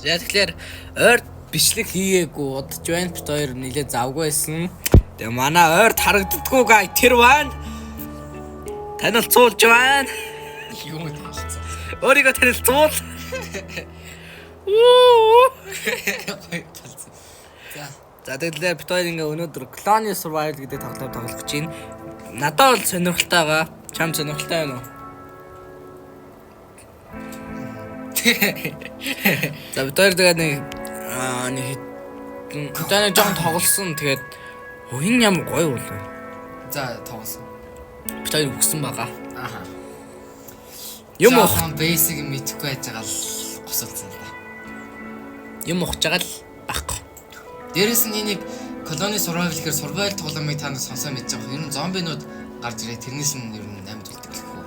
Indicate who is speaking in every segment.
Speaker 1: За тэгэхээр ойрт бичлэг хийгээгүй удаж байна. Бид хоёр нэлээд завгүй байсан. Тэгээ манай ойрт харагддаггүй гай тэр байна. Танилцуулж байна.
Speaker 2: Юу танилцуулсан?
Speaker 1: Өөрийгөө танилцуул. За тэгэхээр бид хоёр ингээ өнөөдөр Clone Survival гэдэг тоглоом тоглох гэж байна. Надад бол сонирхолтой байгаа. Чам сонирхолтой байна уу? За бид хоёр тэгээд нэг жоохон тоглосон. Тэгээд энэ ямар гоё бол.
Speaker 2: За тоглосон.
Speaker 1: Бид хоёр өгсөн байгаа.
Speaker 2: Аха.
Speaker 1: Юм уу?
Speaker 2: Basic мэдхгүй байж байгаа л госолцсон л да.
Speaker 1: Юм ухаж байгаа л байхгүй.
Speaker 2: Дээрээс нь нэг Clone Survival гэхээр survival тоглоомыг та нар сонсоо мэдж байгаа. Ер нь зомбинууд гарч ирээ тэрнээс нь ер нь амьд үлдэх гэхгүй.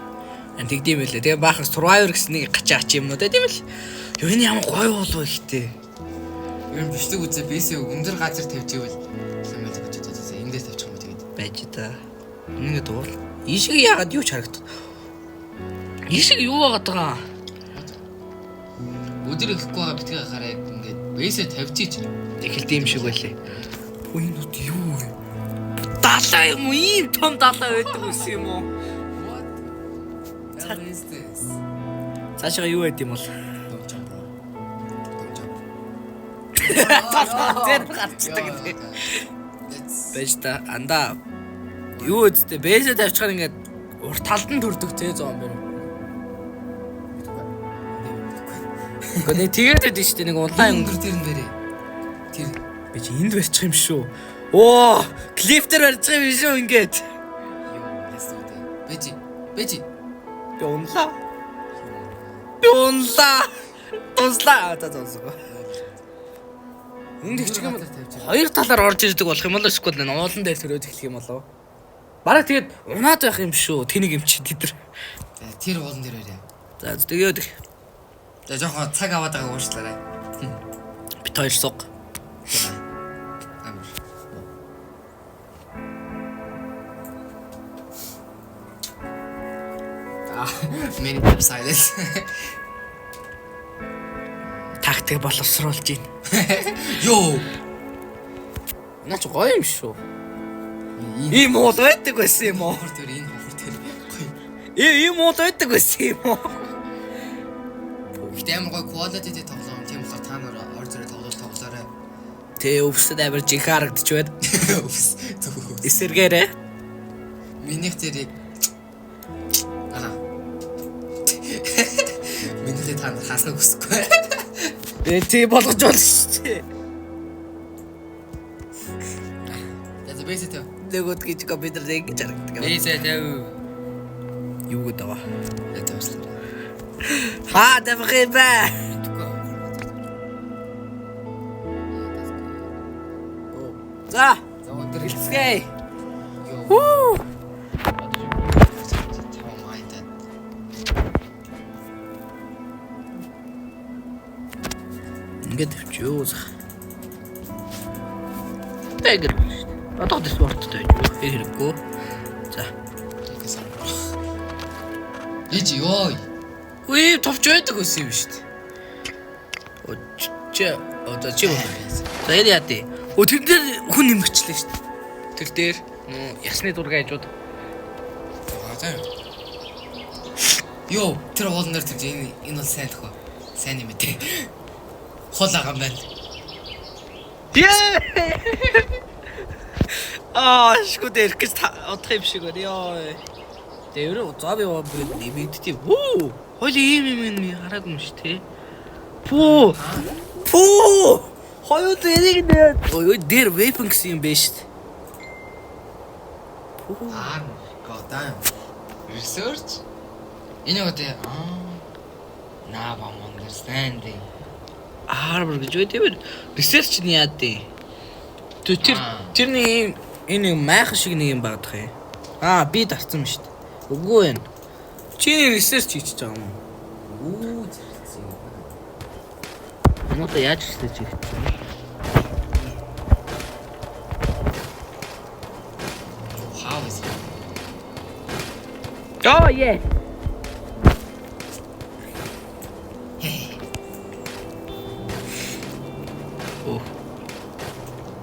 Speaker 1: Тэгдэм байлээ. Тэгээ баахан Survivor гэсэн нэг гачаач юм уу тийм л. Юу энэ ямар гоё болов ихтэй.
Speaker 2: Ер нь бичлэг үзээ бэсээ өндөр газар тавьж ивэл юм л гэж бодсон. Энд дээр тавьчих юм тэгээд
Speaker 1: байж та. Ингээд дуул. Ишиг яагаад юу ч харагдав. Ишиг юу байгаад байгаа?
Speaker 2: өдөр ихэхгүй байгаа битгий гараа ингээд бэсээ тавьж ич.
Speaker 1: Эхэлт юм шиг байлээ. Үинүүд юу вэ? Далаа юм уу? Ийм том далаа байдаг үс юм уу?
Speaker 2: What is this?
Speaker 1: Цаашаа юу байд юм бол? Тэр гарчдаг гэдэг. Бэж та андаа. Юу үстэ бэсээ тавьчихаар ингээд урт талд нь төрдөг те зомби. Гэхдээ тэгээд байдаг шүү дээ нэг улаан өнгөр
Speaker 2: тэр нь бэрээ. Тэр
Speaker 1: би чи энд барьчих юм шүү. Оо, клифтер барьчих юм шүү ингээд.
Speaker 2: юу ястаа. Бэжи.
Speaker 1: Би унлаа. Тунслаа. За. Энд их ч юм хоёр талаар орж ирдэг болох юм болоо эсвэл уулан дээр төрөөд эхлэх юм болоо. Бараг тэгээд унаад байх юм шүү. Тэнийг юм чи тэдэр.
Speaker 2: Тэр уулан дээр барья.
Speaker 1: За тэгээд
Speaker 2: За жоохон цаг аваад байгаа уушлаарай.
Speaker 1: бит хоёр суг.
Speaker 2: Амар. Миний вебсайтс.
Speaker 1: Тактик боловсруулж гин.
Speaker 2: Йоо.
Speaker 1: Наач гоё юм шүү. Ийм уул байдаг байсан юм уу?
Speaker 2: Хор тэр энэ хор тэр.
Speaker 1: Ийм уул байдаг байсан юм уу?
Speaker 2: Гэтэ амар гоё quality-тэй тоглоом. Тийм болохоор та нар ор зэрэг тоглоорой.
Speaker 1: Тэ өвсөд амар жиг харагдчих байд.
Speaker 2: Өвс.
Speaker 1: Эсэргээрээ.
Speaker 2: Минийх зэрэг Миний та нар хаасаа хүсэхгүй.
Speaker 1: Тэ болгож болно шүү дээ.
Speaker 2: За бэсээ.
Speaker 1: Нөгөөд гэж компьютер дээр гэж харагддаг.
Speaker 2: Бэсээ тэв.
Speaker 1: Юу гэдэг вэ?
Speaker 2: Ятаслаа.
Speaker 1: Ха, давхиба. За,
Speaker 2: өндөр
Speaker 1: хэлцгээе.
Speaker 2: Юу.
Speaker 1: Ингээд төвчөөс. Тэгэр. Одоо спорттой байж хэрэггүй. За.
Speaker 2: Ээж ёо.
Speaker 1: Үе товч байдаг байсан юм шүү дээ. Одоо чи бол. За яа тий. Тэр дээр хүн нэмэгчлээ шүү дээ. Тэр дээр ясны дурга хажууд.
Speaker 2: За. Йоо, тэр уулан дээр тэр энэ бол сайн тохоо. Сайн юм ээ. Хол байгаа юм байна.
Speaker 1: Яа. Шгүй дээр гэж одох юм шиг байна. Яа. Тэр зав яваа бүр нэмэгдтий. Оо. Холи ийм хараагүй юм шүү те. Пүү. Хоёул энийг нэ дээр weapon гэсэн юм байна шүү.
Speaker 2: Goddamn. Research? Энэ үү? Now I'm understanding.
Speaker 1: Harbor гэж үү тийм research нь яа дээ. Тэр нэг энэ майхан шиг нэг юм багтах юм. Би дарцсан юм шүү дээ. Үгүй ээ. Чи research хийчихэж байгаа юм уу?
Speaker 2: Зэрэгцсэн.
Speaker 1: Өнөөдөр яаж research хийчихсэн?
Speaker 2: How is it?
Speaker 1: Oh yeah.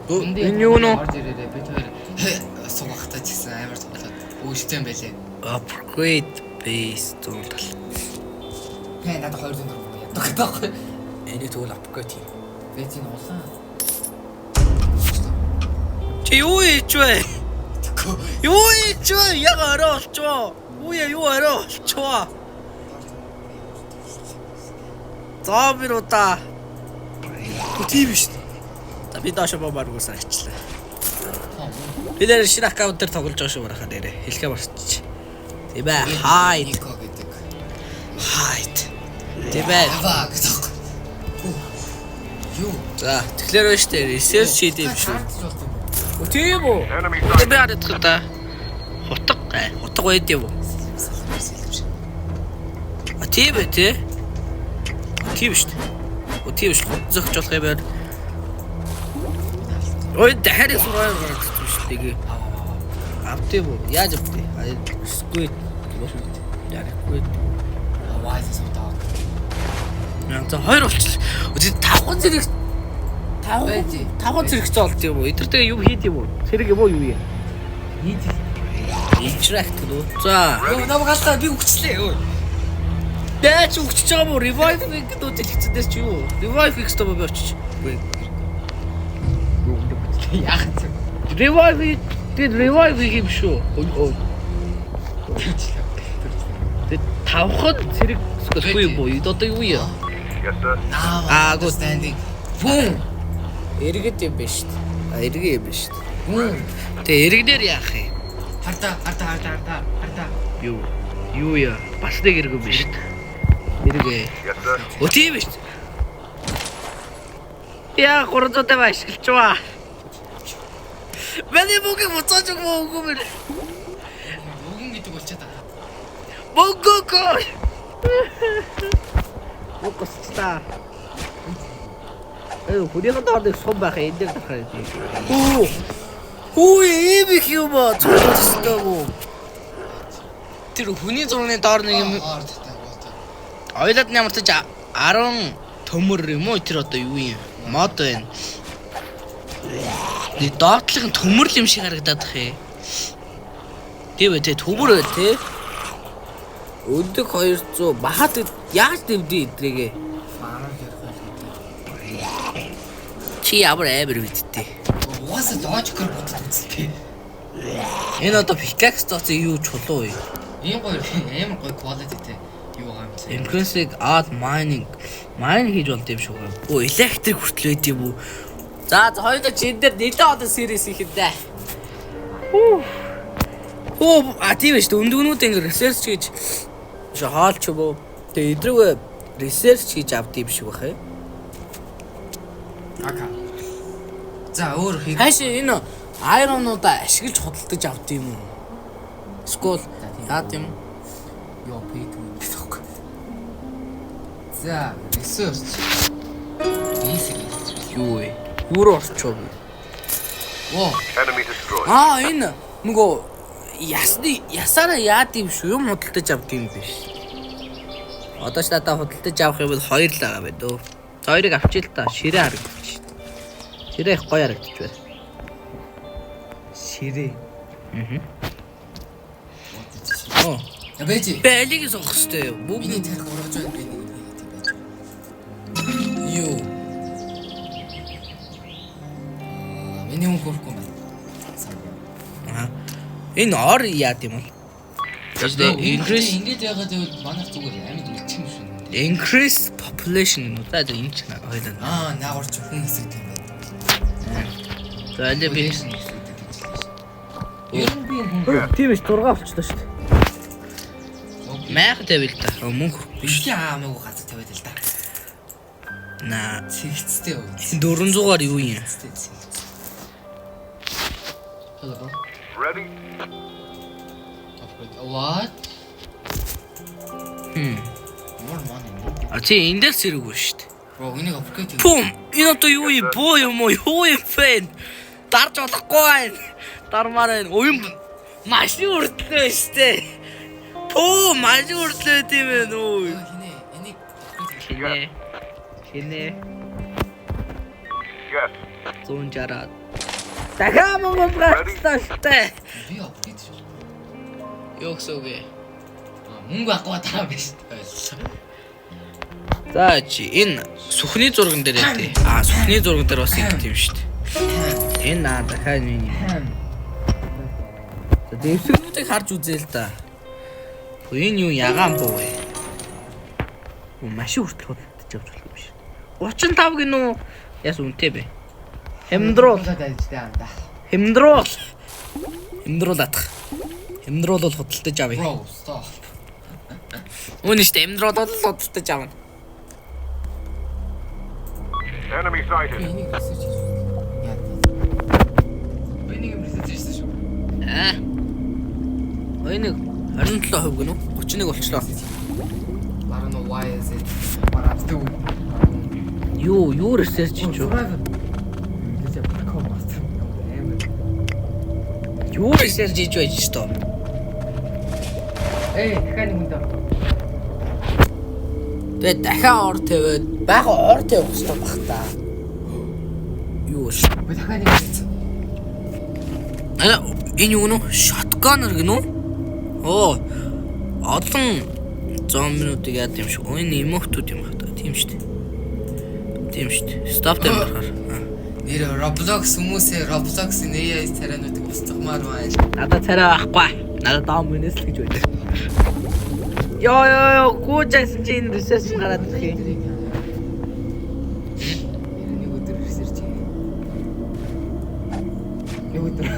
Speaker 1: Энэ юу нөө?
Speaker 2: Орж ирээрээ бид хоёр суугахтаа ч гэсэн амар тоглоод өгчтэй юм байлээ.
Speaker 1: Upgrade base зундал.
Speaker 2: Хэ надад 200 төгрөг яддаг таахгүй.
Speaker 1: Эний тэгвэл upgrade юм.
Speaker 2: Бэтийн улаан.
Speaker 1: Чи юу хийж вэ? Юу хийж вэ? Яг орой болчихоо. Юу орой болчихоо. Зообируудаа. Тийм биш. За би даашаа бомбар үгүйсээ арчлаа. Би нэр шинэ аккаунт дээр тоглож байгаа шүү барахаа нэрээ. Хэлхээ барчих. Тийм ээ. Hide.
Speaker 2: Нико гэдэг.
Speaker 1: Hide. Тийм ээ.
Speaker 2: Аваа гэдэг. Юу?
Speaker 1: За тэгэхээр байна штэ. Research хийд юм шүү. Тийм үү? Би хараад та. Хутга байд юм уу? А тийм ээ тий. Тийм штэ. Тийм ш. Зөгч болох юм байна. Ой дахиад сураа гаргаж штэ гээ. Автив уу? Яаж автив? Squid. Яахгүй.
Speaker 2: Аваа суудаа.
Speaker 1: За хоёр болчихлоо. Үгүй 5 зэрэг 5 зэрэг цолт юм уу? Эдэртэйгээ юу хийд юм уу? Зэрэг юм уу юу юм?
Speaker 2: Нийт
Speaker 1: Interact гэдэг. За.
Speaker 2: намайг галаа би өгчлээ.
Speaker 1: Дээч өгч байгаа мó revive гэдэг хэлцдээс чи юу? Revive X то би очиж.
Speaker 2: Яах вэ?
Speaker 1: Revive юм шүү. Ой. Тэ тавхан зэрэг сүхгүй юм уу? Одоо юу яа? Гоо
Speaker 2: standing. Бум.
Speaker 1: Эргэд юм биш шүү дээ. Эргэ юм биш шүү дээ.
Speaker 2: Бум.
Speaker 1: Тэ эргэнээр яах юм?
Speaker 2: Харта.
Speaker 1: Юу яа? Бас нэг эргэн биш шүү дээ. Эргэ. О тийм биш. Яа, 300 тав ашиглаж ба. Миний бүгийг буцааж өгөө мэн.
Speaker 2: Өгөн гэдэг болчиход байгаа.
Speaker 1: Богоко. Окоста. Хүнийх нь доор нэг сум байх энэ дээр дахиад. Хүү эвих юм ба цогцтой. Тэр хүний зургийн доор нэг юм ойлоод нямартаж 10 төмөр юм уу тэр одоо юу юм? Мод байна. Нэг доотлогын төмөрл юм шиг харагдаад бах юм. Тийм ээ төмөр бай тээ. Өдөг 200 бахад яаж дэвдээ эдрэгээ. Чи ямар амар мэдтээ.
Speaker 2: Угаасаа дожкор бодож үзтээ.
Speaker 1: Энэ одоо pickaxe цоцоо юу чулуу юу?
Speaker 2: Ийм гоё амар гоё quality-тэй юу байгаа юм бэ?
Speaker 1: Increasing add mining хийж болд юм шүү. Өө электрик хүртэл байд юм уу? За хоёулаа чи энэ дээр нэлээд одоо series их энэ. Тийм шүү. Өндөгнүүд ингэ research хийж хаалч юм уу? Тэгээ эдрүүгээ research хийж авд юм шиг бах ээ.
Speaker 2: Ака. За өөр хий.
Speaker 1: Хааш энэ iron-уудаа ашиглаж худалдаж авд юм уу? School яад юм.
Speaker 2: Йоо пейт гэдэг. За research.
Speaker 1: Юу вэ? Юу руу орчоо би?
Speaker 2: Оо.
Speaker 1: Энэ нөгөө ясаараа яад юм шүү. Юм худалдаж авд юм биш. Одоо ч надад худалдаж авах юм бол 2 л байгаа бай дөө. Хоёрыг авчил та ширээ харагдчих. Ширээ их гоё харагдчих байна.
Speaker 2: Ширээ.
Speaker 1: Оо.
Speaker 2: Ябэжи.
Speaker 1: Бэлийг сонгох хэрэгтэй юу?
Speaker 2: Миний тарих урагж байна би нэг тийм байж. Юу? Миний хүн хөрөхгүй байна.
Speaker 1: Энэ ор яад юм бол?
Speaker 2: Ингээд ягаад гэвэл манайх зүгээр амьд үлдчих юм шүү.
Speaker 1: Increase population нь удаа энэ ч хоёлаа.
Speaker 2: Наагурч хүн хэсэг юм байна.
Speaker 1: За аль би
Speaker 2: Ер нь би хүн
Speaker 1: тийм биш 6 болчихлоо шүү дээ. Майх тавил та. Мөнх биш.
Speaker 2: Мөг газар тавиад л да.
Speaker 1: Наа.
Speaker 2: Цэгцтэй үү?
Speaker 1: 400-аар юу юм?
Speaker 2: Hello bro.
Speaker 3: Ready?
Speaker 2: What? More money.
Speaker 1: А чи эндээс зэрэг үү шүү дээ.
Speaker 2: Bro, энийг upgrade.
Speaker 1: Пум. Энэ одоо юу юм? Боо юм уу? Юу юм фэн? Дарж болохгүй байна. Дармаар байна. Уян машин үрдлээ шүү дээ. Пум, машин үрдлээ тийм ээ нөө.
Speaker 2: Энийг upgrade.
Speaker 1: Хинэ.
Speaker 3: Yes.
Speaker 1: 160. Дахиад Монгол гацлаа штэ.
Speaker 2: Би апгрейд шүү.
Speaker 1: Юу гэсэн үг вэ?
Speaker 2: Мөнгө авахгүй дараа биш.
Speaker 1: За чи энэ сүхний зурган дээр яа тий. Сүхний зурган дээр бас их тийм шүү дээ. Энэ дахиад нэг. За дэвсгэрүүдийг харж үзээ л да. Энэ юу ягаан буу вэ? Машин хүртэл худалдаж авч болох юм шиг. 35 гинүү. Яс үнэтэй бэ? Хэмдруул. Хэмдруулах. Хэмдруулал худалдаж авъя.
Speaker 2: Bro, stop.
Speaker 1: Үнэ штэ хэмдруулал худалдаж авна.
Speaker 3: Enemy sighted.
Speaker 2: Энийг research хийж. Яа. Энийг research хийсэн шүү.
Speaker 1: Энийг 27% гинүү? 31 болчлоо.
Speaker 2: I don't know why is it what I'm doing.
Speaker 1: Юу research хийж юу? Юу research хийж байж ч тоо.
Speaker 2: Дахиад нэг хүнд.
Speaker 1: Тэгээ дахиад ор тавиад бага ор тавих хэрэгтэй бах та. Юу ш?
Speaker 2: Би дахиад нэг хийсэн.
Speaker 1: Энэ юу нэ? Shotgun гэнэ үү? Олон зомбинуудыг яа гэм шиг. Энэ emote-ууд юм хата. Тийм шүү дээ. Stop дээр гарахаар.
Speaker 2: Нэр Roblox хүмүүсээ Roblox-ийн AI царайнуудыг устгамаар байна.
Speaker 1: Надад царай байхгүй. Надад даам мөнэс л гэж байдаг. Йоо, гүйжсэн чи энэ research гараад ирэх юм.
Speaker 2: Нэг өдөр research хийе. Нэг өдөр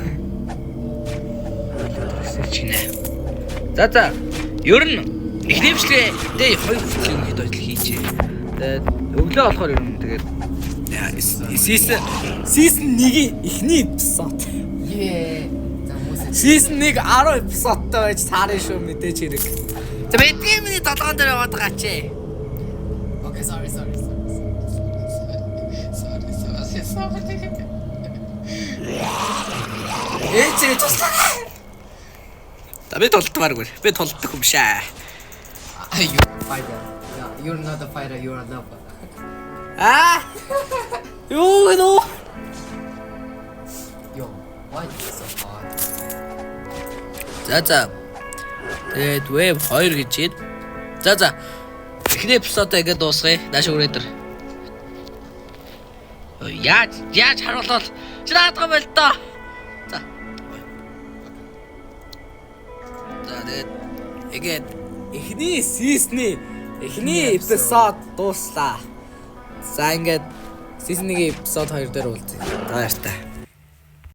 Speaker 1: research нэ. За. Ер нь их нэвчлэгээ 2 хүртэл хэд бодол хийчихээ. Тэгээд өглөө болохоор ер нь тэгээд season 1-ийн эхний эпизод. Season 1 10 эпизодтой байж таарна шүү мэдээж хэрэг. За бидний миний толгоон дээр яваад байгаа чи.
Speaker 2: Okay, sorry.
Speaker 1: Чи туслаа. Та би толдмааргүй. Би толддог юм шээ.
Speaker 2: You're a fighter. You're not a fighter, you're a lover.
Speaker 1: Юу гэнэ?
Speaker 2: Yo, why is it so hard?
Speaker 1: За. Тэгээд web 2 гэж хэд. За. Эхний эпизодоо ингэ дуусгая. Нааш өрөөдөр. Яаж харуулвал чи наадах байл та. За. Тэгээд ингээд эхний season-ы эхний эпизод дууслаа. За ингээд season 1-ийн эпизод 2 дээр уулзъя. Баярлалаа.